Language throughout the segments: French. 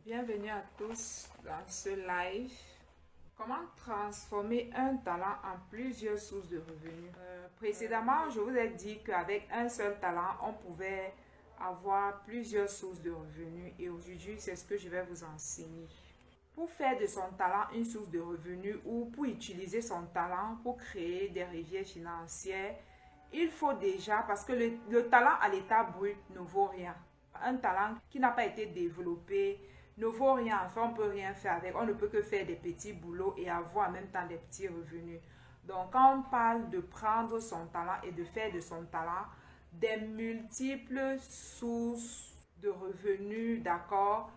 Bienvenue à tous dans ce live. Comment transformer un talent en plusieurs sources de revenus? Précédemment, je vous ai dit qu'avec un seul talent, on pouvait avoir plusieurs sources de revenus et aujourd'hui, c'est ce que je vais vous enseigner. Pour faire de son talent une source de revenus ou pour utiliser son talent pour créer des rivières financières, il faut déjà, parce que le talent à l'état brut ne vaut rien. Un talent qui n'a pas été développé ne vaut rien, enfin on ne peut rien faire avec, on ne peut que faire des petits boulots et avoir en même temps des petits revenus. Donc quand on parle de prendre son talent et de faire de son talent des multiples sources de revenus, d'accord,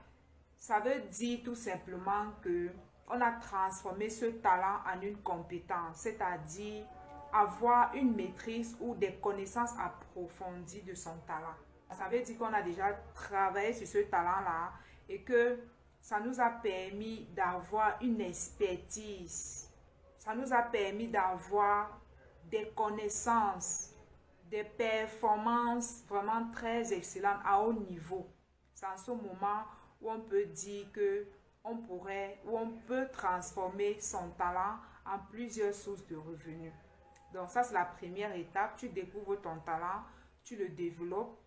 ça veut dire tout simplement que on a transformé ce talent en une compétence, c'est-à-dire avoir une maîtrise ou des connaissances approfondies de son talent. Ça veut dire qu'on a déjà travaillé sur ce talent-là et que ça nous a permis d'avoir une expertise. Ça nous a permis d'avoir des connaissances, des performances vraiment très excellentes à haut niveau. C'est en ce moment où on peut dire que on peut transformer son talent en plusieurs sources de revenus. Donc ça, c'est la première étape. Tu découvres ton talent, tu le développes.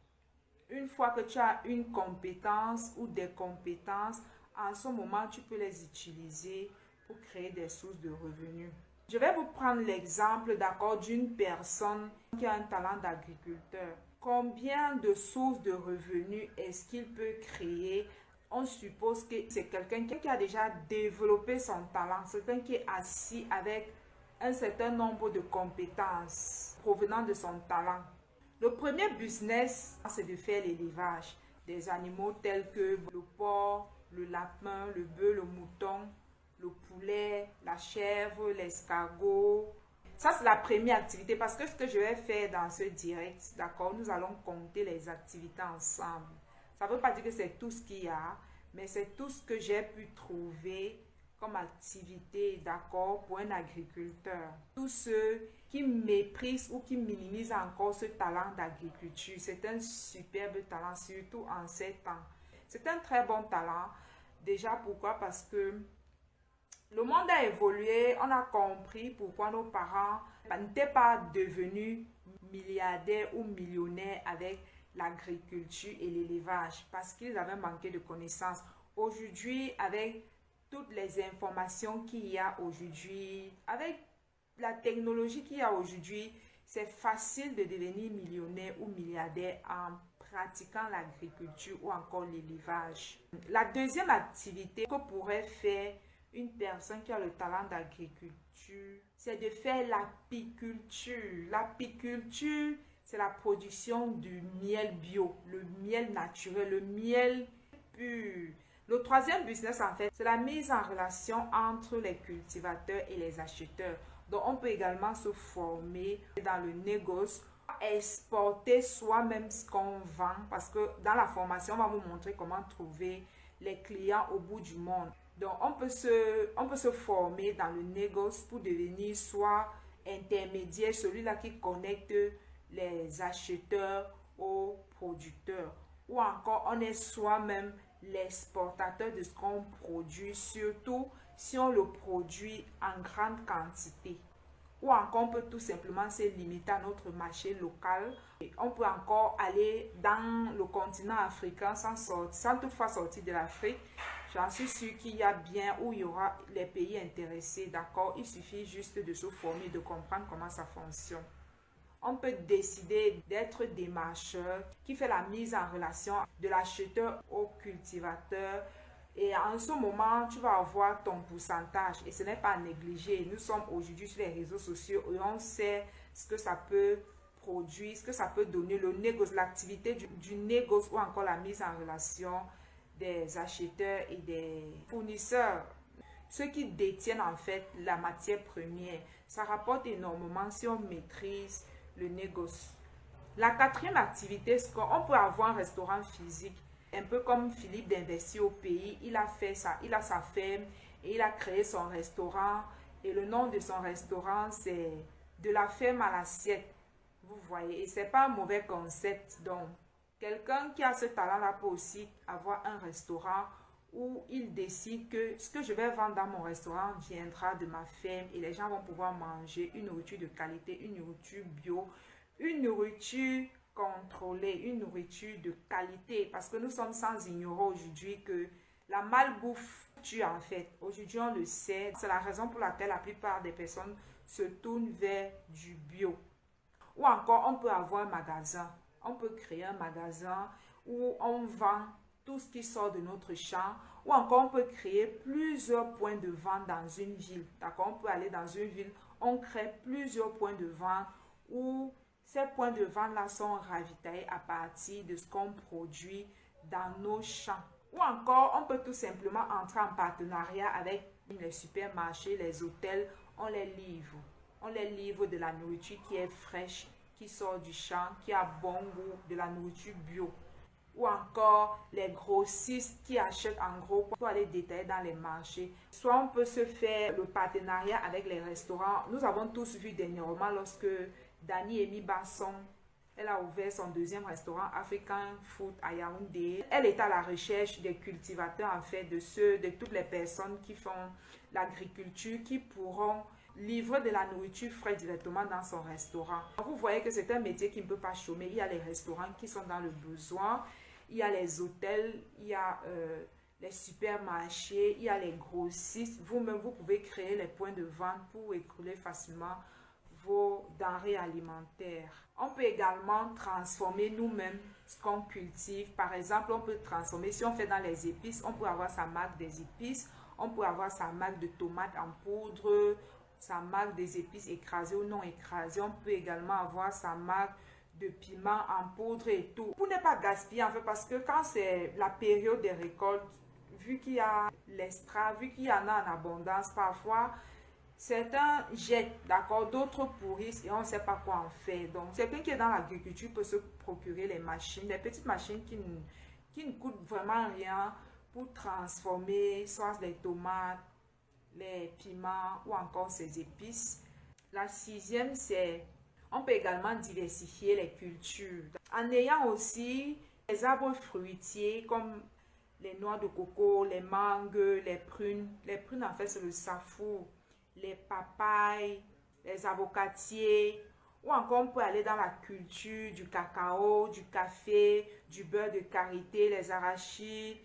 Une fois que tu as une compétence ou des compétences, en ce moment, tu peux les utiliser pour créer des sources de revenus. Je vais vous prendre l'exemple, d'accord, d'une personne qui a un talent d'agriculteur. Combien de sources de revenus est-ce qu'il peut créer? On suppose que c'est quelqu'un qui a déjà développé son talent, quelqu'un qui est assis avec un certain nombre de compétences provenant de son talent. Le premier business, c'est de faire l'élevage des animaux tels que le porc, le lapin, le bœuf, le mouton, le poulet, la chèvre, l'escargot. Ça, c'est la première activité parce que ce que je vais faire dans ce direct, d'accord, nous allons compter les activités ensemble. Ça ne veut pas dire que c'est tout ce qu'il y a, mais c'est tout ce que j'ai pu trouver comme activité, d'accord, pour un agriculteur. Tous ceux qui méprisent ou qui minimisent encore ce talent d'agriculture, c'est un superbe talent, surtout en ces temps. C'est un très bon talent. Déjà, pourquoi? Parce que le monde a évolué, on a compris pourquoi nos parents n'étaient pas devenus milliardaires ou millionnaires avec l'agriculture et l'élevage, parce qu'ils avaient manqué de connaissances. Aujourd'hui, avec toutes les informations qu'il y a aujourd'hui, avec la technologie qu'il y a aujourd'hui, c'est facile de devenir millionnaire ou milliardaire en pratiquant l'agriculture ou encore l'élevage. La deuxième activité que pourrait faire une personne qui a le talent d'agriculture, c'est de faire l'apiculture. L'apiculture, c'est la production du miel bio, le miel naturel, le miel pur. Le troisième business, en fait, c'est la mise en relation entre les cultivateurs et les acheteurs. Donc, on peut également se former dans le négoce, exporter soi-même ce qu'on vend, parce que dans la formation, on va vous montrer comment trouver les clients au bout du monde. Donc, on peut se former dans le négoce pour devenir soit intermédiaire, celui-là qui connecte les acheteurs aux producteurs. Ou encore, on est soi-même l'exportateur de ce qu'on produit, surtout si on le produit en grande quantité. Ou encore, on peut tout simplement se limiter à notre marché local. Et on peut encore aller dans le continent africain sans toutefois sortir de l'Afrique. J'en suis sûre qu'il y a bien où il y aura les pays intéressés, d'accord? Il suffit juste de se former, de comprendre comment ça fonctionne. On peut décider d'être démarcheur qui fait la mise en relation de l'acheteur au cultivateur. Et en ce moment, tu vas avoir ton pourcentage et ce n'est pas à négliger. Nous sommes aujourd'hui sur les réseaux sociaux et on sait ce que ça peut produire, ce que ça peut donner, le négoce, l'activité du négoce ou encore la mise en relation des acheteurs et des fournisseurs. Ceux qui détiennent en fait la matière première, ça rapporte énormément si on maîtrise le négoce. La quatrième activité, c'est qu'on peut avoir un restaurant physique, un peu comme Philippe d'Investir au Pays. Il a fait ça, il a sa ferme et il a créé son restaurant. Et le nom de son restaurant, c'est de la ferme à l'assiette. Vous voyez, et c'est pas un mauvais concept. Donc, quelqu'un qui a ce talent-là peut aussi avoir un restaurant où il décide que ce que je vais vendre dans mon restaurant viendra de ma ferme et les gens vont pouvoir manger une nourriture de qualité, une nourriture bio, une nourriture contrôlée, une nourriture de qualité. Parce que nous sommes sans ignorer aujourd'hui que la malbouffe tue en fait. Aujourd'hui, on le sait. C'est la raison pour laquelle la plupart des personnes se tournent vers du bio. Ou encore, on peut avoir un magasin. On peut créer un magasin où on vend tout ce qui sort de notre champ, ou encore on peut créer plusieurs points de vente dans une ville. D'accord? On peut aller dans une ville, on crée plusieurs points de vente où ces points de vente-là sont ravitaillés à partir de ce qu'on produit dans nos champs. Ou encore, on peut tout simplement entrer en partenariat avec les supermarchés, les hôtels, on les livre. On les livre de la nourriture qui est fraîche, qui sort du champ, qui a bon goût, de la nourriture bio. Ou encore les grossistes qui achètent en gros pour aller détailler dans les marchés. Soit on peut se faire le partenariat avec les restaurants. Nous avons tous vu dernièrement lorsque Dani Emi Basson, elle a ouvert son deuxième restaurant African Food à Yaoundé. Elle est à la recherche des cultivateurs, en fait, de toutes les personnes qui font l'agriculture, qui pourront livrer de la nourriture fraîche directement dans son restaurant. Vous voyez que c'est un métier qui ne peut pas chômer. Il y a les restaurants qui sont dans le besoin. Il y a les hôtels, il y a les supermarchés, il y a les grossistes. Vous-même, vous pouvez créer les points de vente pour écouler facilement vos denrées alimentaires. On peut également transformer nous-mêmes ce qu'on cultive. Par exemple, on peut transformer, si on fait dans les épices, on peut avoir sa marque des épices, on peut avoir sa marque de tomates en poudre, sa marque des épices écrasées ou non écrasées. On peut également avoir sa marque de piment en poudre et tout. Pour ne pas gaspiller en fait, parce que quand c'est la période des récoltes, vu qu'il y a l'extra, vu qu'il y en a en abondance, parfois certains jettent, d'accord, d'autres pourrissent et on ne sait pas quoi en faire. Donc, quelqu'un qui est dans l'agriculture peut se procurer les machines, les petites machines qui ne coûtent vraiment rien pour transformer soit les tomates, les piments ou encore ces épices. La sixième, c'est on peut également diversifier les cultures en ayant aussi les arbres fruitiers comme les noix de coco, les mangues, les prunes. Les prunes, en fait, c'est le safour, les papayes, les avocatiers. Ou encore, on peut aller dans la culture du cacao, du café, du beurre de karité, les arachides,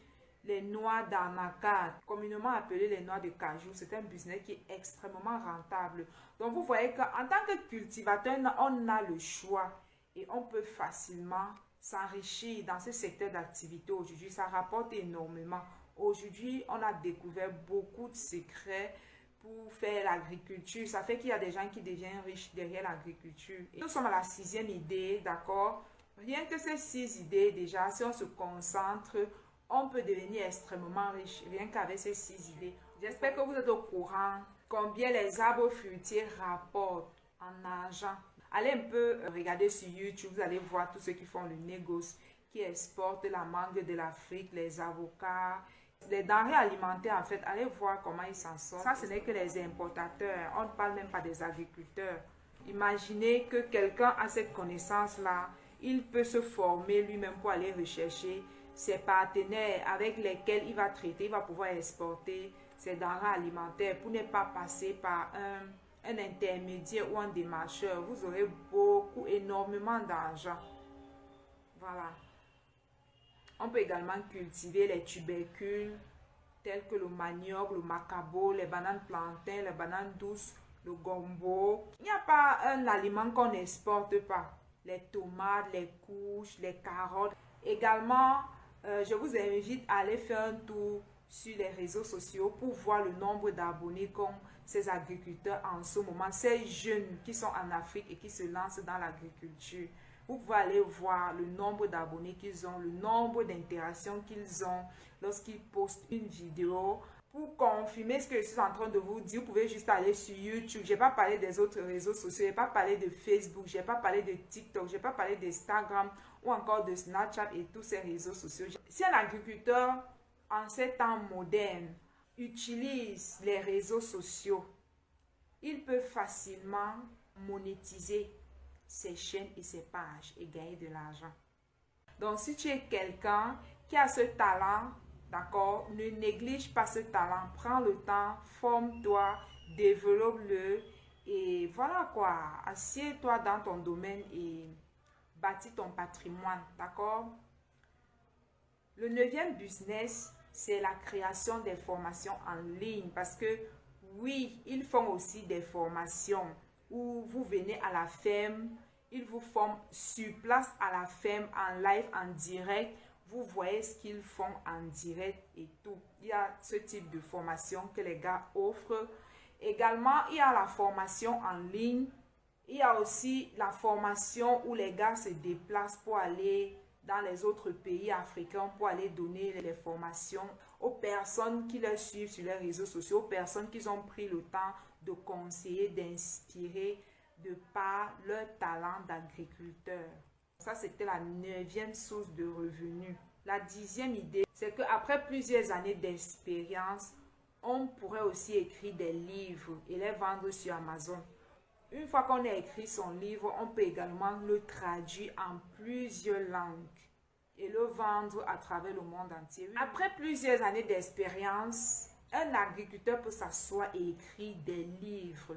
les noix d'arnaca, communément appelées les noix de cajou. C'est un business qui est extrêmement rentable. Donc, vous voyez qu'en tant que cultivateur, on a le choix et on peut facilement s'enrichir dans ce secteur d'activité. Aujourd'hui, ça rapporte énormément. Aujourd'hui, on a découvert beaucoup de secrets pour faire l'agriculture. Ça fait qu'il y a des gens qui deviennent riches derrière l'agriculture. Nous sommes à la sixième idée, d'accord? Rien que ces 6 idées, déjà, si on se concentre, on peut devenir extrêmement riche, rien qu'avec ces 6 idées. J'espère que vous êtes au courant combien les arbres fruitiers rapportent en argent. Allez un peu regarder sur YouTube, vous allez voir tous ceux qui font le négoce, qui exportent la mangue de l'Afrique, les avocats, les denrées alimentaires en fait. Allez voir comment ils s'en sortent. Ça, ce n'est que les importateurs, on ne parle même pas des agriculteurs. Imaginez que quelqu'un a cette connaissance-là, il peut se former lui-même pour aller rechercher ses partenaires avec lesquels il va traiter, il va pouvoir exporter ses denrées alimentaires pour ne pas passer par un intermédiaire ou un démarcheur. Vous aurez énormément d'argent. Voilà. On peut également cultiver les tubercules tels que le manioc, le macabo, les bananes plantains, les bananes douces, le gombo. Il n'y a pas un aliment qu'on n'exporte pas. Les tomates, les courges, les carottes. Également, je vous invite à aller faire un tour sur les réseaux sociaux pour voir le nombre d'abonnés qu'ont ces agriculteurs en ce moment, ces jeunes qui sont en Afrique et qui se lancent dans l'agriculture. Vous pouvez aller voir le nombre d'abonnés qu'ils ont, le nombre d'interactions qu'ils ont lorsqu'ils postent une vidéo. Pour confirmer ce que je suis en train de vous dire, vous pouvez juste aller sur YouTube. Je n'ai pas parlé des autres réseaux sociaux, je n'ai pas parlé de Facebook, je n'ai pas parlé de TikTok, je n'ai pas parlé d'Instagram ou encore de Snapchat et tous ces réseaux sociaux. Si un agriculteur en ces temps modernes utilise les réseaux sociaux, il peut facilement monétiser ses chaînes et ses pages et gagner de l'argent. Donc, si tu es quelqu'un qui a ce talent D'accord? Ne néglige pas ce talent. Prends le temps, forme-toi, développe-le. Et voilà quoi. Assieds-toi dans ton domaine et bâtis ton patrimoine. D'accord? Le 9e business, c'est la création des formations en ligne. Parce que oui, ils font aussi des formations où vous venez à la ferme, ils vous forment sur place à la ferme, en live, en direct. Vous voyez ce qu'ils font en direct et tout. Il y a ce type de formation que les gars offrent. Également, il y a la formation en ligne. Il y a aussi la formation où les gars se déplacent pour aller dans les autres pays africains pour aller donner les formations aux personnes qui les suivent sur les réseaux sociaux, aux personnes qui ont pris le temps de conseiller, d'inspirer de par leur talent d'agriculteur. Ça, c'était la 9e source de revenus. La 10e idée, c'est qu'après plusieurs années d'expérience, on pourrait aussi écrire des livres et les vendre sur Amazon. Une fois qu'on a écrit son livre, on peut également le traduire en plusieurs langues et le vendre à travers le monde entier. Après plusieurs années d'expérience, un agriculteur peut s'asseoir et écrire des livres.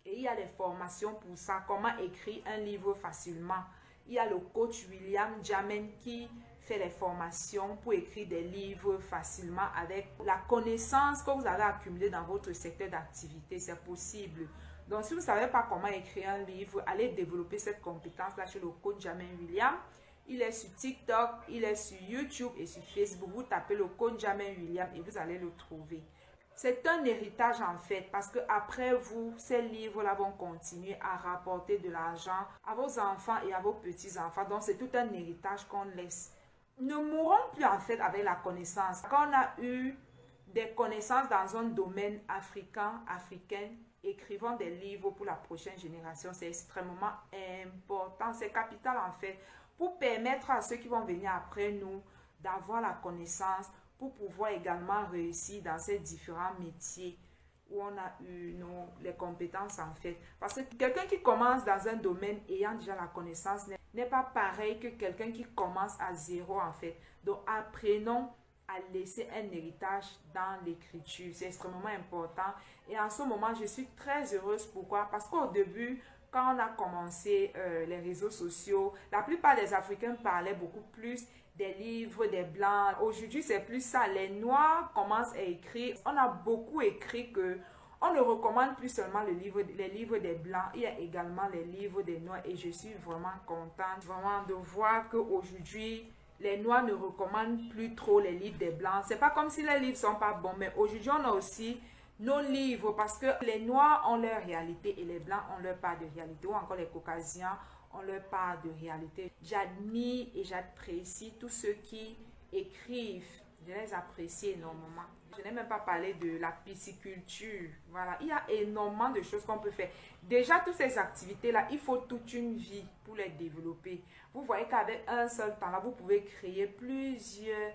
Et il y a des formations pour ça, comment écrire un livre facilement. Il y a le coach William Jamen qui fait les formations pour écrire des livres facilement avec la connaissance que vous avez accumulée dans votre secteur d'activité. C'est possible. Donc, si vous ne savez pas comment écrire un livre, allez développer cette compétence-là chez le coach Jamen William. Il est sur TikTok, il est sur YouTube et sur Facebook. Vous tapez le coach Jamen William et vous allez le trouver. C'est un héritage en fait parce que après vous, ces livres-là vont continuer à rapporter de l'argent à vos enfants et à vos petits-enfants. Donc, c'est tout un héritage qu'on laisse. Ne mourons plus en fait avec la connaissance. Quand on a eu des connaissances dans un domaine africain, africaine, écrivons des livres pour la prochaine génération. C'est extrêmement important. C'est capital en fait pour permettre à ceux qui vont venir après nous d'avoir la connaissance pour pouvoir également réussir dans ces différents métiers où on a eu les compétences en fait. Parce que quelqu'un qui commence dans un domaine ayant déjà la connaissance n'est pas pareil que quelqu'un qui commence à zéro en fait. Donc apprenons à laisser un héritage dans l'écriture. C'est extrêmement important. Et en ce moment, je suis très heureuse. Pourquoi? Parce qu'au début, quand on a commencé les réseaux sociaux, la plupart des Africains parlaient beaucoup plus des livres des Blancs. Aujourd'hui, c'est plus ça. Les Noirs commencent à écrire. On a beaucoup écrit que on ne recommande plus seulement les livres des Blancs. Il y a également les livres des Noirs. Et je suis vraiment contente vraiment de voir qu'aujourd'hui, les Noirs ne recommandent plus trop les livres des Blancs. C'est pas comme si les livres sont pas bons. Mais aujourd'hui, on a aussi nos livres parce que les Noirs ont leur réalité et les Blancs ont leur part de réalité. Ou encore les Caucasiens ont leur part de réalité. J'admire et j'apprécie tous ceux qui écrivent. Je les apprécie énormément. Je n'ai même pas parlé de la pisciculture. Voilà, il y a énormément de choses qu'on peut faire. Déjà, toutes ces activités-là, il faut toute une vie pour les développer. Vous voyez qu'avec un seul temps, là, vous pouvez créer plusieurs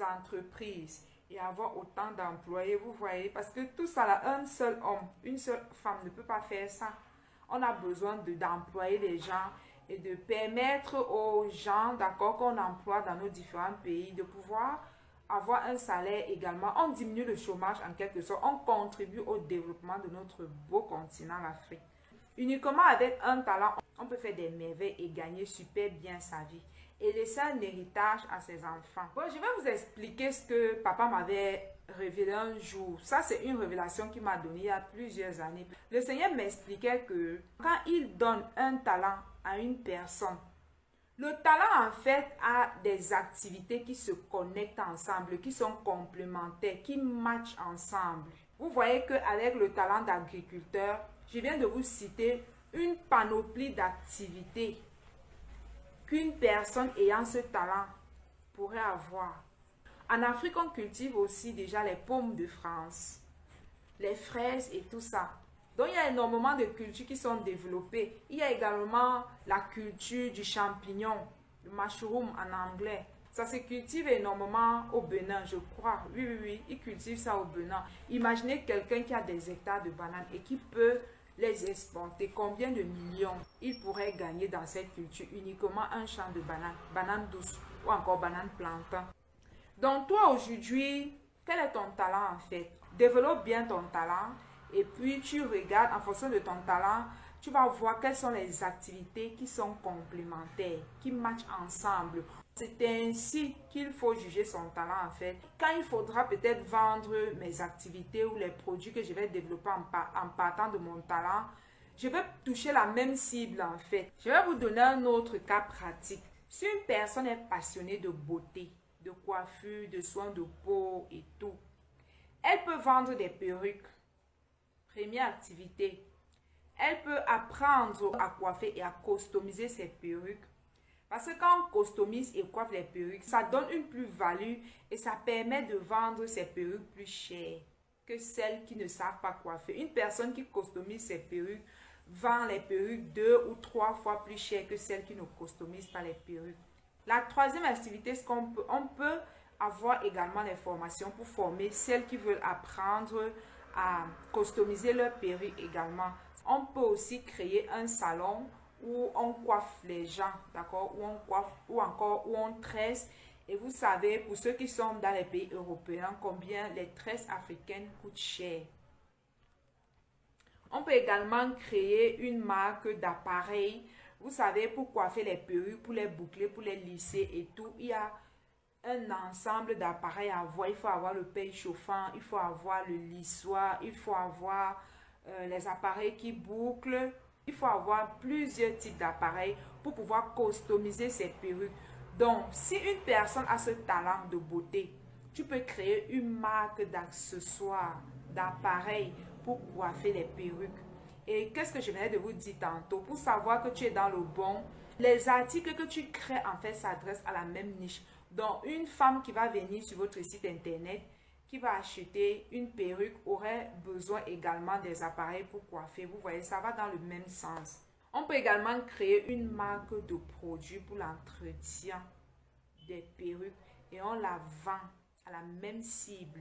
entreprises et avoir autant d'employés. Vous voyez, parce que tout ça, là, un seul homme, une seule femme ne peut pas faire ça. On a besoin d'employer des gens et de permettre aux gens, d'accord, qu'on emploie dans nos différents pays, de pouvoir avoir un salaire également. On diminue le chômage en quelque sorte. On contribue au développement de notre beau continent, l'Afrique. Uniquement avec un talent, on peut faire des merveilles et gagner super bien sa vie. Et laisser un héritage à ses enfants. Bon, je vais vous expliquer ce que papa m'avait révélé un jour. Ça, c'est une révélation qu'il m'a donnée il y a plusieurs années. Le Seigneur m'expliquait que quand il donne un talent à une personne, le talent, en fait, a des activités qui se connectent ensemble, qui sont complémentaires, qui matchent ensemble. Vous voyez qu'avec le talent d'agriculteur, je viens de vous citer une panoplie d'activités qu'une personne ayant ce talent pourrait avoir. En Afrique, on cultive aussi déjà les pommes de France, les fraises et tout ça. Donc, il y a énormément de cultures qui sont développées. Il y a également la culture du champignon, le mushroom en anglais. Ça se cultive énormément au Bénin, je crois. Oui, ils cultivent ça au Bénin. Imaginez quelqu'un qui a des hectares de bananes et qui peut les exporter. Combien de millions il pourrait gagner dans cette culture? Uniquement un champ de bananes, bananes douces ou encore bananes plantain. Donc toi aujourd'hui, quel est ton talent en fait? Développe bien ton talent et puis tu regardes en fonction de ton talent, tu vas voir quelles sont les activités qui sont complémentaires, qui matchent ensemble. C'est ainsi qu'il faut juger son talent en fait. Quand il faudra peut-être vendre mes activités ou les produits que je vais développer en partant de mon talent, je vais toucher la même cible en fait. Je vais vous donner un autre cas pratique. Si une personne est passionnée de beauté, de coiffure, de soins de peau et tout, elle peut vendre des perruques. Première activité. Elle peut apprendre à coiffer et à customiser ses perruques. Parce que quand on customise et coiffe les perruques, ça donne une plus-value et ça permet de vendre ses perruques plus chères que celles qui ne savent pas coiffer. Une personne qui customise ses perruques vend les perruques 2 ou 3 fois plus chères que celles qui ne customisent pas les perruques. La troisième activité, c'est qu'on peut avoir également les formations pour former celles qui veulent apprendre à customiser leurs perruques également. On peut aussi créer un salon où on coiffe les gens, d'accord, où on coiffe ou encore où on tresse. Et vous savez, pour ceux qui sont dans les pays européens, combien les tresses africaines coûtent cher. On peut également créer une marque d'appareils. Vous savez, pour coiffer les perruques, pour les boucler, pour les lisser et tout, il y a un ensemble d'appareils à avoir. Il faut avoir le peigne chauffant, il faut avoir le lissoir, il faut avoir les appareils qui bouclent. Il faut avoir plusieurs types d'appareils pour pouvoir customiser ses perruques. Donc, si une personne a ce talent de beauté, tu peux créer une marque d'accessoires, d'appareils pour coiffer les perruques. Et qu'est-ce que je venais de vous dire tantôt? Pour savoir que tu es dans le bon, les articles que tu crées en fait s'adressent à la même niche. Donc, une femme qui va venir sur votre site internet, qui va acheter une perruque, aurait besoin également des appareils pour coiffer. Vous voyez, ça va dans le même sens. On peut également créer une marque de produits pour l'entretien des perruques et on la vend à la même cible.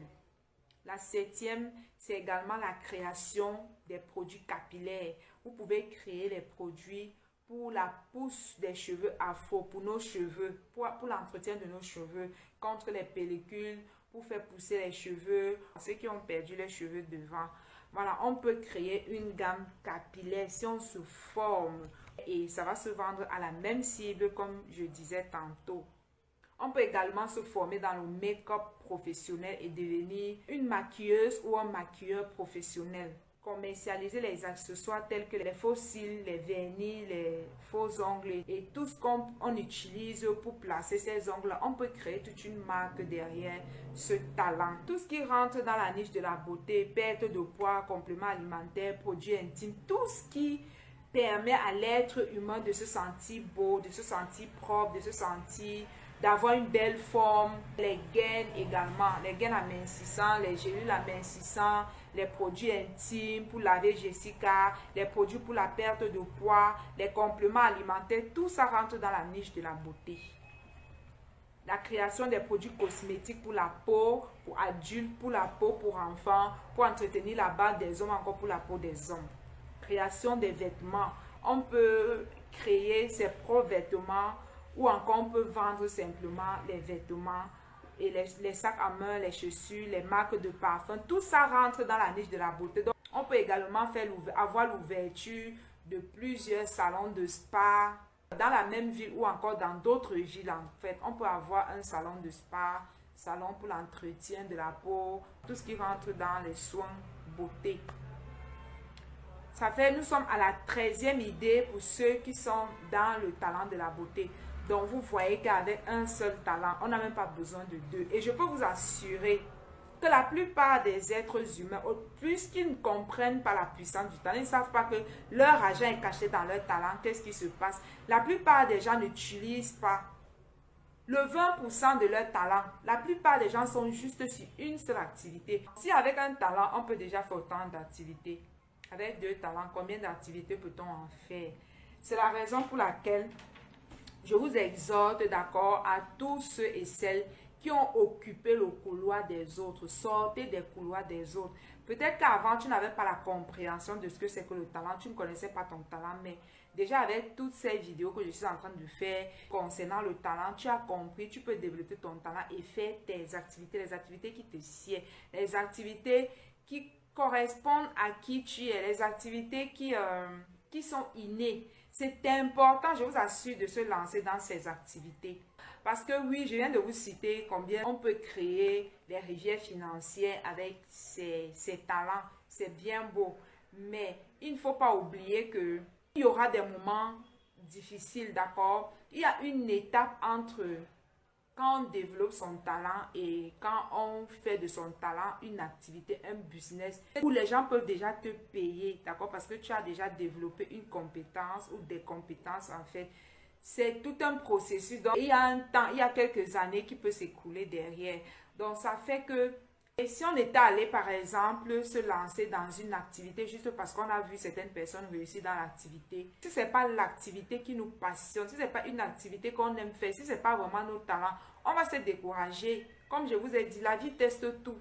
La septième, c'est également la création des produits capillaires. Vous pouvez créer les produits pour la pousse des cheveux afro, pour nos cheveux, pour l'entretien de nos cheveux, contre les pellicules, pour faire pousser les cheveux, ceux qui ont perdu les cheveux devant. Voilà, on peut créer une gamme capillaire si on se forme et ça va se vendre à la même cible comme je disais tantôt. On peut également se former dans le make-up professionnel et devenir une maquilleuse ou un maquilleur professionnel. Commercialiser les accessoires tels que les faux cils, les vernis, les faux ongles et tout ce qu'on utilise pour placer ces ongles. On peut créer toute une marque derrière ce talent. Tout ce qui rentre dans la niche de la beauté, perte de poids, compléments alimentaires, produits intimes, tout ce qui permet à l'être humain de se sentir beau, de se sentir propre, de se sentir d'avoir une belle forme, les gaines également, les gaines amincissants, les gélules amincissants, les produits intimes pour laver Jessica, les produits pour la perte de poids, les compléments alimentaires, tout ça rentre dans la niche de la beauté. La création des produits cosmétiques pour la peau, pour adultes, pour la peau, pour enfants, pour entretenir la barbe des hommes, encore pour la peau des hommes. Création des vêtements, on peut créer ses propres vêtements ou encore on peut vendre simplement les vêtements et les sacs à main, les chaussures, les marques de parfum. Tout ça rentre dans la niche de la beauté. Donc, on peut également avoir l'ouverture de plusieurs salons de spa dans la même ville ou encore dans d'autres villes. En fait, on peut avoir un salon de spa, salon pour l'entretien de la peau, tout ce qui rentre dans les soins beauté. Ça fait, nous sommes à la 13e idée pour ceux qui sont dans le talent de la beauté. Donc, vous voyez qu'avec un seul talent, on n'a même pas besoin de deux. Et je peux vous assurer que la plupart des êtres humains, puisqu'ils ne comprennent pas la puissance du talent, ils ne savent pas que leur argent est caché dans leur talent, qu'est-ce qui se passe? La plupart des gens n'utilisent pas le 20% de leur talent. La plupart des gens sont juste sur une seule activité. Si avec un talent, on peut déjà faire autant d'activités. Avec deux talents, combien d'activités peut-on en faire? C'est la raison pour laquelle je vous exhorte, d'accord, à tous ceux et celles qui ont occupé le couloir des autres. Sortez des couloirs des autres. Peut-être qu'avant, tu n'avais pas la compréhension de ce que c'est que le talent. Tu ne connaissais pas ton talent, mais Déjà avec toutes ces vidéos que je suis en train de faire concernant le talent, tu as compris, tu peux développer ton talent et faire tes activités, les activités qui te sied, les activités qui correspondent à qui tu es, les activités qui sont innées. C'est important, je vous assure, de se lancer dans ces activités. Parce que oui, je viens de vous citer combien on peut créer des rivières financières avec ces talents. C'est bien beau. Mais il ne faut pas oublier que il y aura des moments difficiles, d'accord? Il y a une étape entre quand on développe son talent et quand on fait de son talent une activité, un business, où les gens peuvent déjà te payer, d'accord? Parce que tu as déjà développé une compétence ou des compétences en fait. C'est tout un processus. Donc, il y a un temps, il y a quelques années qui peut s'écouler derrière. Donc, ça fait que et si on était allé, par exemple, se lancer dans une activité juste parce qu'on a vu certaines personnes réussir dans l'activité, si ce n'est pas l'activité qui nous passionne, si ce n'est pas une activité qu'on aime faire, si ce n'est pas vraiment nos talents, on va se décourager. Comme je vous ai dit, la vie teste tout.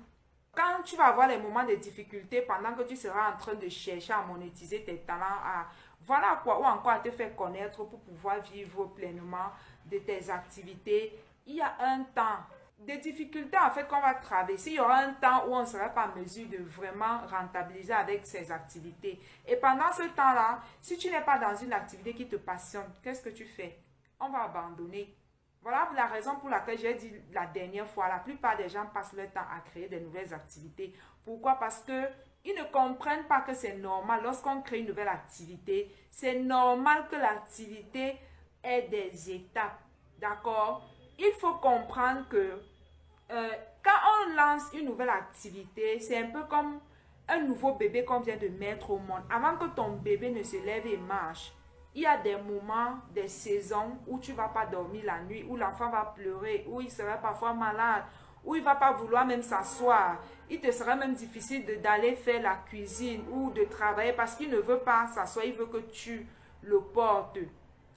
Quand tu vas avoir les moments de difficulté pendant que tu seras en train de chercher à monétiser tes talents, voilà quoi, ou encore à te faire connaître pour pouvoir vivre pleinement de tes activités, il y a un temps. Des difficultés en fait qu'on va traverser, il y aura un temps où on ne sera pas en mesure de vraiment rentabiliser avec ces activités. Et pendant ce temps-là, si tu n'es pas dans une activité qui te passionne, qu'est-ce que tu fais? On va abandonner. Voilà la raison pour laquelle j'ai dit la dernière fois, la plupart des gens passent leur temps à créer de nouvelles activités. Pourquoi? Parce qu'ils ne comprennent pas que c'est normal. Lorsqu'on crée une nouvelle activité, c'est normal que l'activité ait des étapes. D'accord? Il faut comprendre que quand on lance une nouvelle activité, c'est un peu comme un nouveau bébé qu'on vient de mettre au monde. Avant que ton bébé ne se lève et marche, il y a des moments, des saisons où tu ne vas pas dormir la nuit, où l'enfant va pleurer, où il sera parfois malade, où il ne va pas vouloir même s'asseoir. Il te sera même difficile d'aller faire la cuisine ou de travailler parce qu'il ne veut pas s'asseoir, il veut que tu le portes.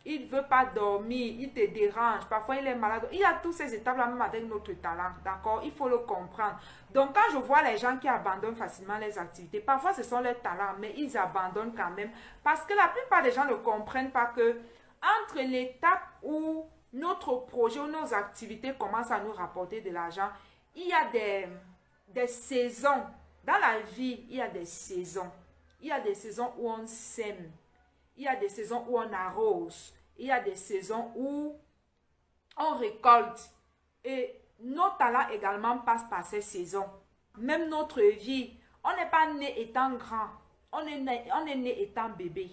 Il ne veut pas dormir, il te dérange, parfois il est malade. Il y a toutes ces étapes-là même avec notre talent, d'accord? Il faut le comprendre. Donc quand je vois les gens qui abandonnent facilement les activités, parfois ce sont leurs talents, mais ils abandonnent quand même. Parce que la plupart des gens ne comprennent pas que entre l'étape où notre projet ou nos activités commencent à nous rapporter de l'argent, il y a des saisons. Dans la vie, il y a des saisons. Il y a des saisons où on sème. Il y a des saisons où on arrose. Il y a des saisons où on récolte. Et nos talents également passent par ces saisons. Même notre vie, on n'est pas né étant grand. On est né étant bébé.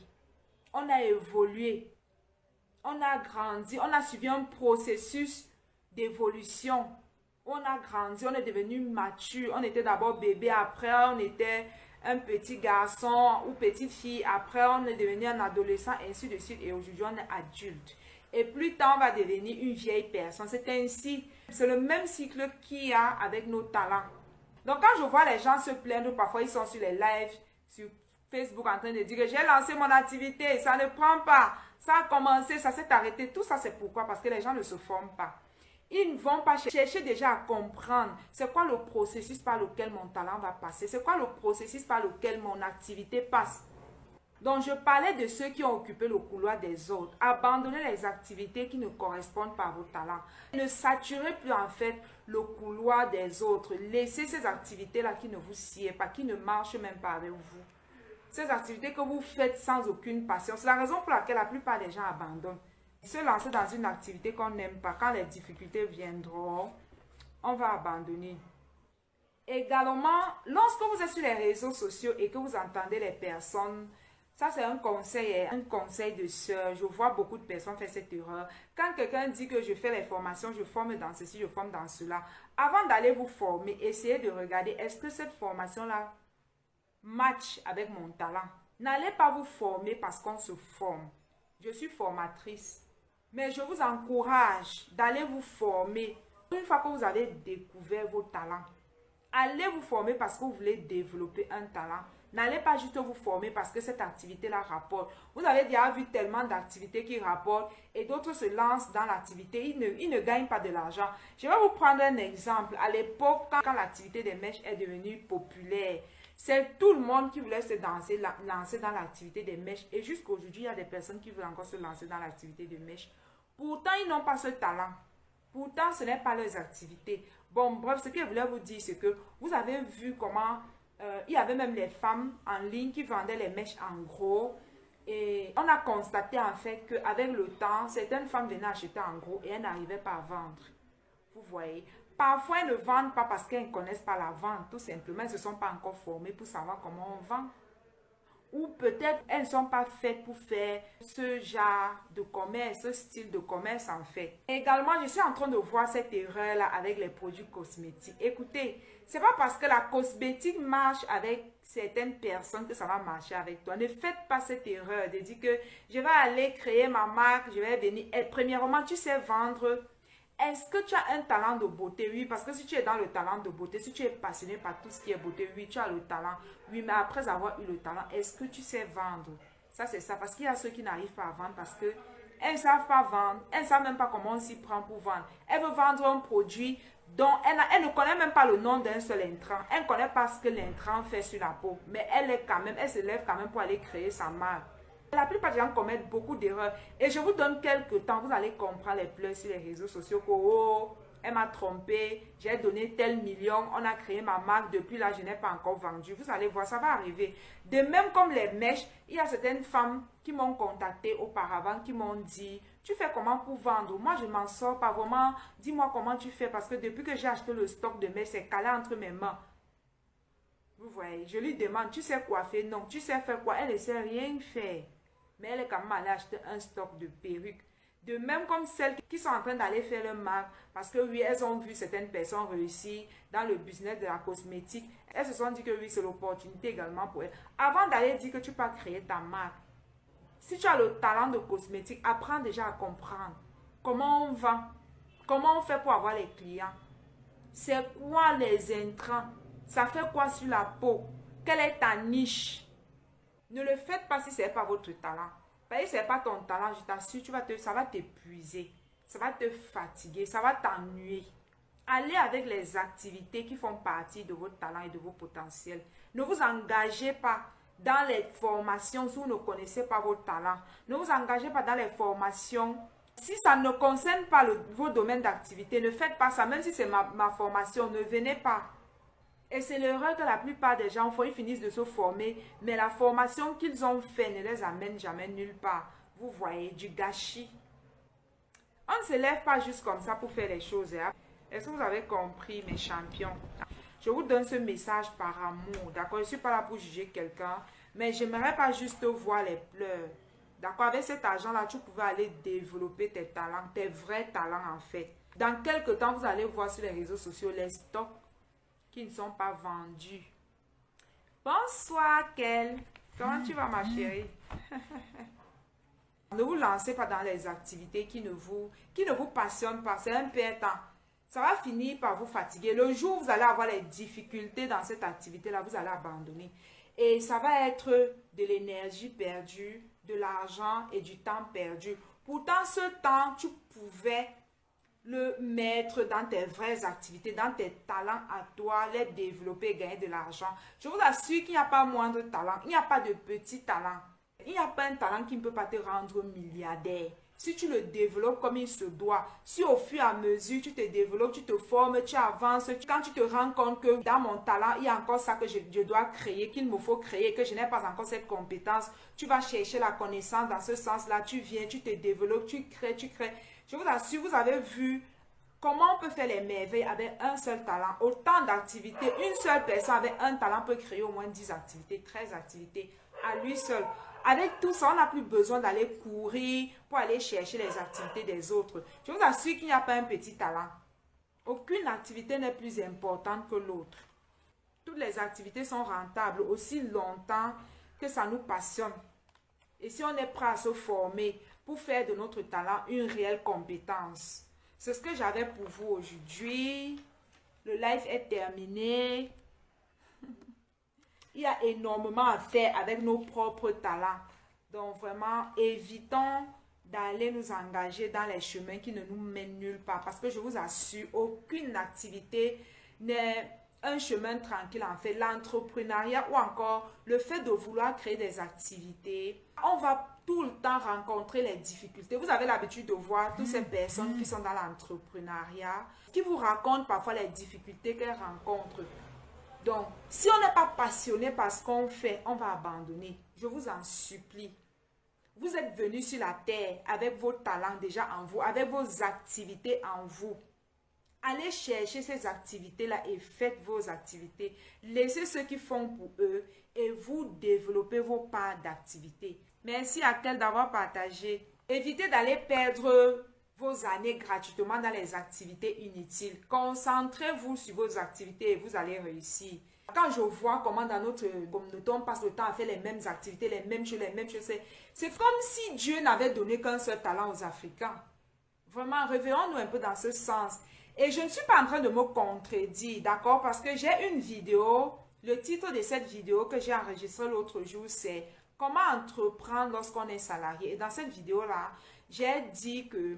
On a évolué. On a grandi. On a suivi un processus d'évolution. On a grandi. On est devenu mature. On était d'abord bébé. Après, on était un petit garçon ou petite fille, après on est devenu un adolescent, ainsi de suite, et aujourd'hui on est adulte. Et plus tard on va devenir une vieille personne. C'est ainsi, c'est le même cycle qu'il y a avec nos talents. Donc quand je vois les gens se plaindre, parfois ils sont sur les lives, sur Facebook en train de dire que j'ai lancé mon activité, ça ne prend pas, ça a commencé, ça s'est arrêté. Tout ça c'est pourquoi? Parce que les gens ne se forment pas. Ils ne vont pas chercher déjà à comprendre c'est quoi le processus par lequel mon talent va passer, c'est quoi le processus par lequel mon activité passe. Donc, je parlais de ceux qui ont occupé le couloir des autres. Abandonnez les activités qui ne correspondent pas à vos talents. Ne saturez plus en fait le couloir des autres. Laissez ces activités-là qui ne vous sied pas, qui ne marchent même pas avec vous. Ces activités que vous faites sans aucune passion. C'est la raison pour laquelle la plupart des gens abandonnent. Se lancer dans une activité qu'on n'aime pas, quand les difficultés viendront, on va abandonner. Également, lorsque vous êtes sur les réseaux sociaux et que vous entendez les personnes, ça c'est un conseil de sœur. Je vois beaucoup de personnes faire cette erreur. Quand quelqu'un dit que je fais les formations, je forme dans ceci, je forme dans cela, avant d'aller vous former, essayez de regarder, est-ce que cette formation-là match avec mon talent? N'allez pas vous former parce qu'on se forme. Je suis formatrice. Mais je vous encourage d'aller vous former. Une fois que vous avez découvert vos talents, allez vous former parce que vous voulez développer un talent. N'allez pas juste vous former parce que cette activité-là rapporte. Vous avez déjà vu tellement d'activités qui rapportent et d'autres se lancent dans l'activité. Ils ne gagnent pas de l'argent. Je vais vous prendre un exemple. À l'époque, quand l'activité des mèches est devenue populaire, c'est tout le monde qui voulait se lancer dans l'activité des mèches. Et jusqu'à aujourd'hui, il y a des personnes qui veulent encore se lancer dans l'activité des mèches. Pourtant, ils n'ont pas ce talent. Pourtant, ce n'est pas leurs activités. Bon, bref, ce que je voulais vous dire, c'est que vous avez vu comment il y avait même les femmes en ligne qui vendaient les mèches en gros. Et on a constaté en fait qu'avec le temps, certaines femmes venaient acheter en gros et elles n'arrivaient pas à vendre. Vous voyez. Parfois, elles ne vendent pas parce qu'elles ne connaissent pas la vente. Tout simplement, elles ne se sont pas encore formées pour savoir comment on vend. Ou peut-être elles ne sont pas faites pour faire ce genre de commerce, ce style de commerce en fait. Également, je suis en train de voir cette erreur-là avec les produits cosmétiques. Écoutez, c'est pas parce que la cosmétique marche avec certaines personnes que ça va marcher avec toi. Ne faites pas cette erreur de dire que je vais aller créer ma marque, je vais venir. Et premièrement, tu sais vendre. Est-ce que tu as un talent de beauté? Oui, parce que si tu es dans le talent de beauté, si tu es passionné par tout ce qui est beauté, oui, tu as le talent. Oui, mais après avoir eu le talent, est-ce que tu sais vendre? Ça, c'est ça. Parce qu'il y a ceux qui n'arrivent pas à vendre parce qu'elles ne savent pas vendre. Elles ne savent même pas comment on s'y prend pour vendre. Elles veulent vendre un produit dont elle ne connaît même pas le nom d'un seul intrant. Elle ne connaît pas ce que l'intrant fait sur la peau. Mais elle se lève quand même pour aller créer sa marque. La plupart des gens commettent beaucoup d'erreurs. Et je vous donne quelques temps, vous allez comprendre les pleurs sur les réseaux sociaux. Que, oh, elle m'a trompé, j'ai donné tel million, on a créé ma marque, depuis là, je n'ai pas encore vendu. Vous allez voir, ça va arriver. De même comme les mèches, il y a certaines femmes qui m'ont contacté auparavant, qui m'ont dit, tu fais comment pour vendre? Moi, je m'en sors pas vraiment. Dis-moi comment tu fais, parce que depuis que j'ai acheté le stock de mèches, c'est calé entre mes mains. Vous voyez, je lui demande, tu sais coiffer? Non, tu sais faire quoi? Elle ne sait rien faire. Mais elle est quand même allée acheter un stock de perruques. De même comme celles qui sont en train d'aller faire leur marque, parce que oui, elles ont vu certaines personnes réussir dans le business de la cosmétique. Elles se sont dit que oui, c'est l'opportunité également pour elles. Avant d'aller dire que tu peux créer ta marque, si tu as le talent de cosmétique, apprends déjà à comprendre comment on vend, comment on fait pour avoir les clients. C'est quoi les intrants? Ça fait quoi sur la peau? Quelle est ta niche? Ne le faites pas si ce n'est pas votre talent. Parce que ce n'est pas ton talent, je t'assure, ça va t'épuiser, ça va te fatiguer, ça va t'ennuyer. Allez avec les activités qui font partie de votre talent et de vos potentiels. Ne vous engagez pas dans les formations si vous ne connaissez pas votre talent. Ne vous engagez pas dans les formations. Si ça ne concerne pas vos domaines d'activité, ne faites pas ça. Même si c'est ma formation, ne venez pas. Et c'est l'erreur que la plupart des gens font, ils finissent de se former, mais la formation qu'ils ont faite ne les amène jamais nulle part. Vous voyez, du gâchis. On ne se lève pas juste comme ça pour faire les choses. Hein? Est-ce que vous avez compris, mes champions? Je vous donne ce message par amour, d'accord? Je ne suis pas là pour juger quelqu'un, mais je n'aimerais pas juste voir les pleurs. D'accord? Avec cet argent-là, tu pouvais aller développer tes talents, tes vrais talents en fait. Dans quelques temps, vous allez voir sur les réseaux sociaux les stocks qui ne sont pas vendus. Bonsoir, Kel. Comment tu vas, ma chérie? Ne vous lancez pas dans les activités qui ne vous passionnent pas. C'est un perte de temps. Ça va finir par vous fatiguer. Le jour où vous allez avoir les difficultés dans cette activité-là, vous allez abandonner. Et ça va être de l'énergie perdue, de l'argent et du temps perdu. Pourtant, ce temps, tu pouvais le mettre dans tes vraies activités, dans tes talents à toi, les développer et gagner de l'argent. Je vous assure qu'il n'y a pas moindre talent, il n'y a pas de petit talent. Il n'y a pas un talent qui ne peut pas te rendre milliardaire. Si tu le développes comme il se doit, si au fur et à mesure tu te développes, tu te formes, tu avances, quand tu te rends compte que dans mon talent, il y a encore ça que je dois créer, qu'il me faut créer, que je n'ai pas encore cette compétence, tu vas chercher la connaissance dans ce sens-là, tu viens, tu te développes, tu crées. Je vous assure, vous avez vu comment on peut faire les merveilles avec un seul talent. Autant d'activités, une seule personne avec un talent peut créer au moins 10 activités, 13 activités à lui seul. Avec tout ça, on n'a plus besoin d'aller courir pour aller chercher les activités des autres. Je vous assure qu'il n'y a pas un petit talent. Aucune activité n'est plus importante que l'autre. Toutes les activités sont rentables aussi longtemps que ça nous passionne. Et si on est prêt à se former pour faire de notre talent une réelle compétence. C'est ce que j'avais pour vous aujourd'hui. Le live est terminé. Il y a énormément à faire avec nos propres talents. Donc vraiment, évitons d'aller nous engager dans les chemins qui ne nous mènent nulle part. Parce que je vous assure, aucune activité n'est un chemin tranquille en fait. L'entrepreneuriat ou encore le fait de vouloir créer des activités, on va tout le temps rencontrer les difficultés. Vous avez l'habitude de voir toutes ces personnes qui sont dans l'entrepreneuriat, qui vous racontent parfois les difficultés qu'elles rencontrent. Donc, si on n'est pas passionné par ce qu'on fait, on va abandonner. Je vous en supplie. Vous êtes venu sur la terre avec vos talents déjà en vous, avec vos activités en vous. Allez chercher ces activités-là et faites vos activités. Laissez ceux qui font pour eux et vous développez vos parts d'activité. Merci à Kel d'avoir partagé. Évitez d'aller perdre vos années gratuitement dans les activités inutiles. Concentrez-vous sur vos activités et vous allez réussir. Quand je vois comment dans notre communauté, on passe le temps à faire les mêmes activités, les mêmes choses, c'est comme si Dieu n'avait donné qu'un seul talent aux Africains. Vraiment, revenons-nous un peu dans ce sens. Et je ne suis pas en train de me contredire, d'accord? Parce que j'ai une vidéo, le titre de cette vidéo que j'ai enregistrée l'autre jour, c'est « Comment entreprendre lorsqu'on est salarié ?» Et dans cette vidéo-là, j'ai dit que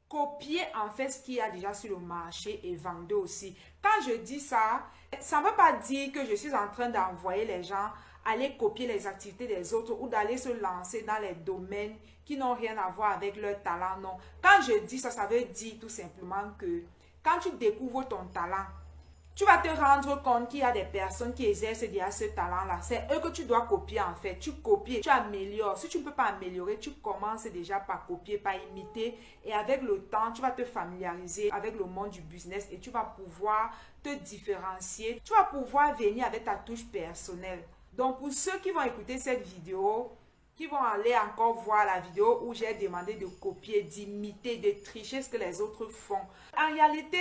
copier en fait ce qu'il y a déjà sur le marché et vendre aussi. Quand je dis ça, ça ne veut pas dire que je suis en train d'envoyer les gens aller copier les activités des autres ou d'aller se lancer dans les domaines qui n'ont rien à voir avec leur talent, non. Quand je dis ça, ça veut dire tout simplement que quand tu découvres ton talent, tu vas te rendre compte qu'il y a des personnes qui exercent déjà ce talent-là. C'est eux que tu dois copier en fait. Tu copies, tu améliores. Si tu ne peux pas améliorer, tu commences déjà par copier, par imiter. Et avec le temps, tu vas te familiariser avec le monde du business et tu vas pouvoir te différencier. Tu vas pouvoir venir avec ta touche personnelle. Donc pour ceux qui vont écouter cette vidéo, qui vont aller encore voir la vidéo où j'ai demandé de copier, d'imiter, de tricher ce que les autres font. En réalité,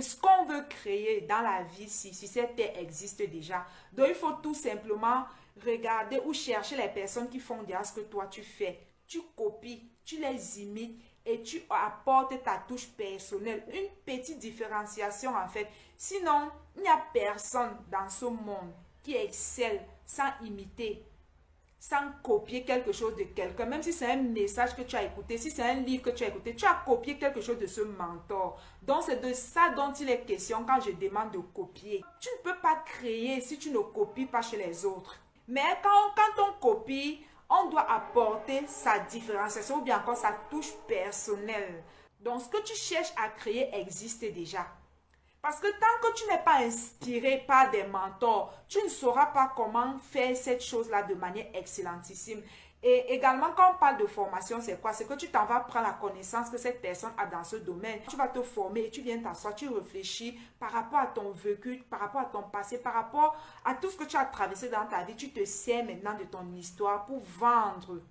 ce qu'on veut créer dans la vie, si cette terre existe déjà. Donc, il faut tout simplement regarder ou chercher les personnes qui font déjà ce que toi tu fais. Tu copies, tu les imites et tu apportes ta touche personnelle. Une petite différenciation en fait. Sinon, il n'y a personne dans ce monde qui excelle sans imiter, sans copier quelque chose de quelqu'un, même si c'est un message que tu as écouté, si c'est un livre que tu as écouté, tu as copié quelque chose de ce mentor. Donc c'est de ça dont il est question quand je demande de copier. Tu ne peux pas créer si tu ne copies pas chez les autres. Mais quand on copie, on doit apporter sa différenciation ou bien encore sa touche personnelle. Donc ce que tu cherches à créer existe déjà. Parce que tant que tu n'es pas inspiré par des mentors, tu ne sauras pas comment faire cette chose-là de manière excellentissime. Et également, quand on parle de formation, c'est quoi? C'est que tu t'en vas prendre la connaissance que cette personne a dans ce domaine. Tu vas te former et tu viens t'asseoir, tu réfléchis par rapport à ton vécu, par rapport à ton passé, par rapport à tout ce que tu as traversé dans ta vie. Tu te sers maintenant de ton histoire pour vendre.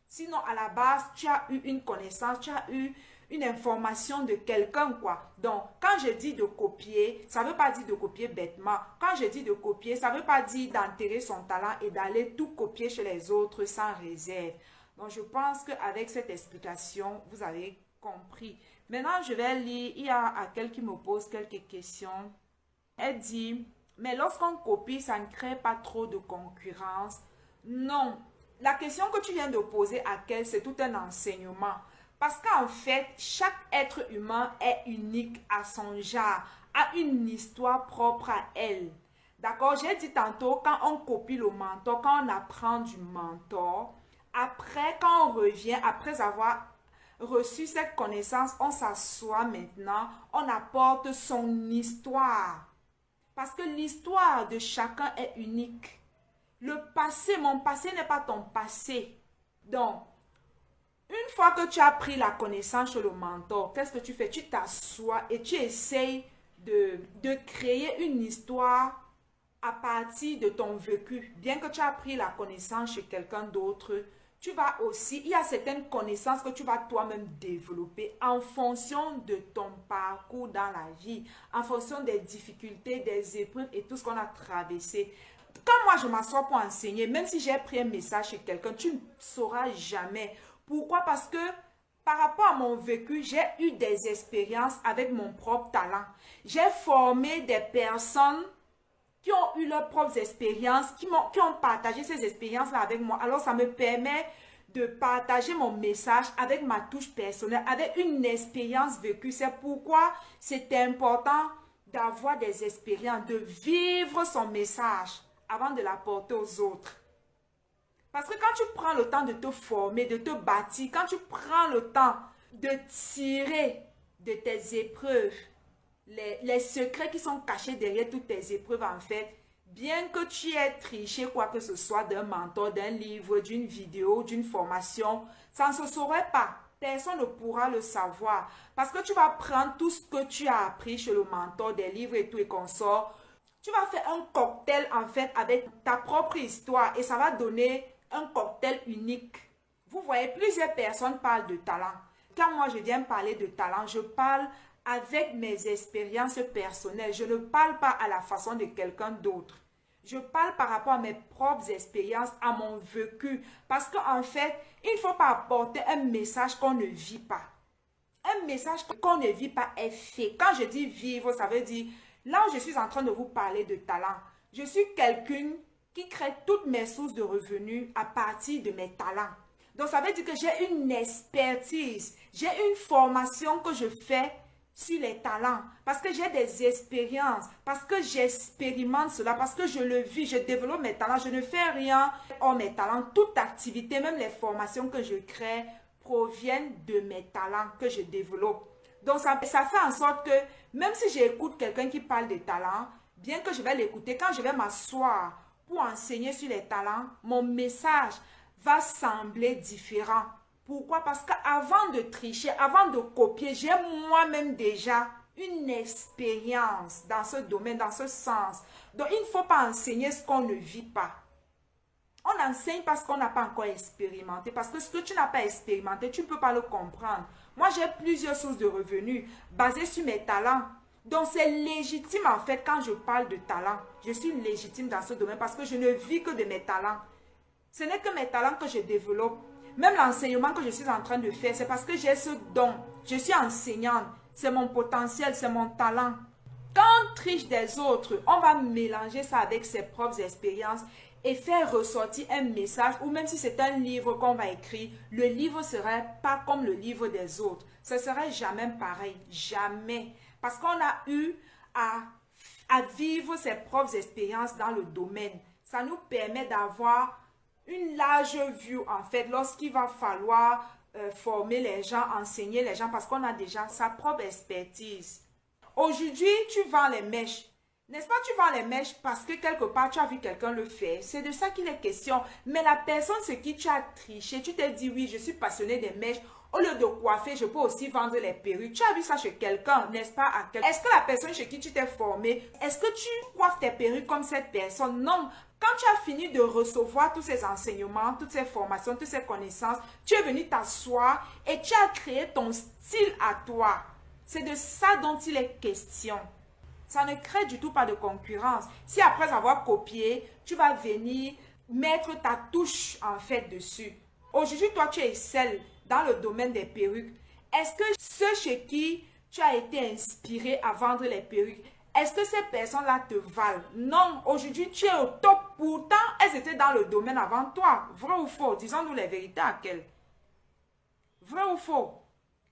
Sinon, à la base, tu as eu une connaissance, tu as eu une information de quelqu'un, quoi. Donc, quand je dis de copier, ça ne veut pas dire de copier bêtement. Quand je dis de copier, ça ne veut pas dire d'enterrer son talent et d'aller tout copier chez les autres sans réserve. Donc, je pense qu'avec cette explication, vous avez compris. Maintenant, je vais lire. Il y a Akel qui me pose quelques questions. Elle dit, mais lorsqu'on copie, ça ne crée pas trop de concurrence? Non. La question que tu viens de poser à Akel, c'est tout un enseignement. Parce qu'en fait, chaque être humain est unique à son genre, a une histoire propre à elle. D'accord? J'ai dit tantôt, quand on copie le mentor, quand on apprend du mentor, après, quand on revient, après avoir reçu cette connaissance, on s'assoit maintenant, on apporte son histoire. Parce que l'histoire de chacun est unique. Le passé, mon passé n'est pas ton passé. Donc, une fois que tu as pris la connaissance sur le mentor, qu'est-ce que tu fais? Tu t'assois et tu essayes de créer une histoire à partir de ton vécu. Bien que tu as pris la connaissance chez quelqu'un d'autre, tu vas aussi, il y a certaines connaissances que tu vas toi-même développer en fonction de ton parcours dans la vie, en fonction des difficultés, des épreuves et tout ce qu'on a traversé. Quand moi je m'assois pour enseigner, même si j'ai pris un message chez quelqu'un, tu ne sauras jamais. Pourquoi? Parce que par rapport à mon vécu, j'ai eu des expériences avec mon propre talent. J'ai formé des personnes qui ont eu leurs propres expériences, qui ont partagé ces expériences-là avec moi. Alors, ça me permet de partager mon message avec ma touche personnelle, avec une expérience vécue. C'est pourquoi c'est important d'avoir des expériences, de vivre son message avant de l'apporter aux autres. Parce que quand tu prends le temps de te former, de te bâtir, quand tu prends le temps de tirer de tes épreuves, les secrets qui sont cachés derrière toutes tes épreuves, en fait, bien que tu aies triché quoi que ce soit d'un mentor, d'un livre, d'une vidéo, d'une formation, ça ne se saurait pas. Personne ne pourra le savoir. Parce que tu vas prendre tout ce que tu as appris chez le mentor, des livres et tout et consorts. Tu vas faire un cocktail, en fait, avec ta propre histoire et ça va donner un cocktail unique. Vous voyez, plusieurs personnes parlent de talent. Quand moi, je viens parler de talent, je parle avec mes expériences personnelles. Je ne parle pas à la façon de quelqu'un d'autre. Je parle par rapport à mes propres expériences, à mon vécu. Parce qu'en fait, il ne faut pas apporter un message qu'on ne vit pas. Un message qu'on ne vit pas est fait. Quand je dis vivre, ça veut dire, là où je suis en train de vous parler de talent, je suis quelqu'un qui crée toutes mes sources de revenus à partir de mes talents. Donc, ça veut dire que j'ai une expertise, j'ai une formation que je fais sur les talents, parce que j'ai des expériences, parce que j'expérimente cela, parce que je le vis, je développe mes talents, je ne fais rien hors mes talents. Toute activité, même les formations que je crée, proviennent de mes talents que je développe. Donc, ça fait en sorte que, même si j'écoute quelqu'un qui parle de talents, bien que je vais l'écouter, quand je vais m'asseoir pour enseigner sur les talents, mon message va sembler différent. Pourquoi? Parce qu'avant de tricher, avant de copier, j'ai moi-même déjà une expérience dans ce domaine, dans ce sens. Donc, il ne faut pas enseigner ce qu'on ne vit pas. On enseigne parce qu'on n'a pas encore expérimenté. Parce que ce que tu n'as pas expérimenté, tu ne peux pas le comprendre. Moi, j'ai plusieurs sources de revenus basées sur mes talents. Donc, c'est légitime en fait quand je parle de talent. Je suis légitime dans ce domaine parce que je ne vis que de mes talents. Ce n'est que mes talents que je développe. Même l'enseignement que je suis en train de faire, c'est parce que j'ai ce don. Je suis enseignante. C'est mon potentiel, c'est mon talent. Quand on triche des autres, on va mélanger ça avec ses propres expériences et faire ressortir un message, ou même si c'est un livre qu'on va écrire, le livre ne serait pas comme le livre des autres. Ce ne serait jamais pareil. Jamais. Parce qu'on a eu à vivre ses propres expériences dans le domaine. Ça nous permet d'avoir une large vue, en fait, lorsqu'il va falloir former les gens, enseigner les gens, parce qu'on a déjà sa propre expertise. Aujourd'hui, tu vends les mèches. N'est-ce pas, tu vends les mèches parce que quelque part, tu as vu quelqu'un le faire. C'est de ça qu'il est question. Mais la personne, c'est qui tu as triché. Tu t'es dit, oui, je suis passionné des mèches. Au lieu de coiffer, je peux aussi vendre les perruques. Tu as vu ça chez quelqu'un, n'est-ce pas? Est-ce que la personne chez qui tu t'es formé, est-ce que tu coiffes tes perruques comme cette personne? Non. Quand tu as fini de recevoir tous ces enseignements, toutes ces formations, toutes ces connaissances, tu es venu t'asseoir et tu as créé ton style à toi. C'est de ça dont il est question. Ça ne crée du tout pas de concurrence. Si après avoir copié, tu vas venir mettre ta touche en fait dessus. Aujourd'hui, toi, tu excelles dans le domaine des perruques. Est-ce que ceux chez qui tu as été inspiré à vendre les perruques, est-ce que ces personnes-là te valent? Non, aujourd'hui, tu es au top. Pourtant, elles étaient dans le domaine avant toi. Vrai ou faux? Disons-nous les vérités à quelles? Vrai ou faux?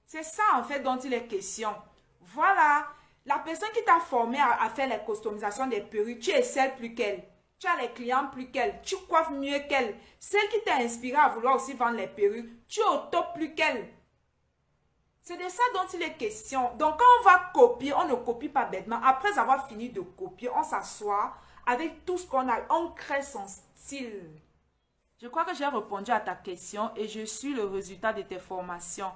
C'est ça, en fait, dont il est question. Voilà. La personne qui t'a formé à faire les customisations des perruques, tu excelles plus qu'elle. Tu as les clients plus qu'elle. Tu coiffes mieux qu'elle. Celle qui t'a inspiré à vouloir aussi vendre les perruques, tu es au top plus qu'elle. C'est de ça dont il est question. Donc, quand on va copier, on ne copie pas bêtement. Après avoir fini de copier, on s'assoit avec tout ce qu'on a. On crée son style. Je crois que j'ai répondu à ta question et je suis le résultat de tes formations.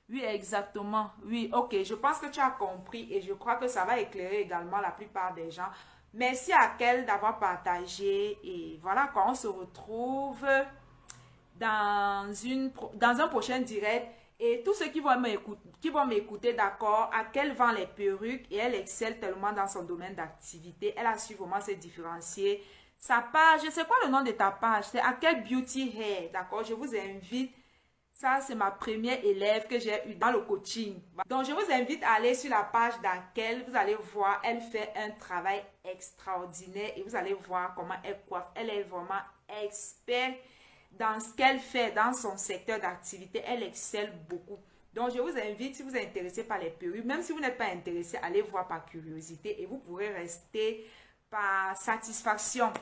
Oui, exactement. Oui, ok. Je pense que tu as compris et je crois que ça va éclairer également la plupart des gens. Merci à Kel d'avoir partagé. Et voilà, quand on se retrouve dans un prochain direct. Et tous ceux qui vont m'écouter, d'accord, à Kel vend les perruques et elle excelle tellement dans son domaine d'activité. Elle a su vraiment se différencier. Sa page, c'est quoi le nom de ta page? C'est à Kel Beauty Hair, d'accord? Je vous invite. Ça, c'est ma première élève que j'ai eue dans le coaching. Donc, je vous invite à aller sur la page dans laquelle vous allez voir, elle fait un travail extraordinaire et vous allez voir comment elle coiffe. Elle est vraiment experte dans ce qu'elle fait, dans son secteur d'activité. Elle excelle beaucoup. Donc, je vous invite, si vous êtes intéressé par les perruques, même si vous n'êtes pas intéressé, allez voir par curiosité et vous pourrez rester par satisfaction.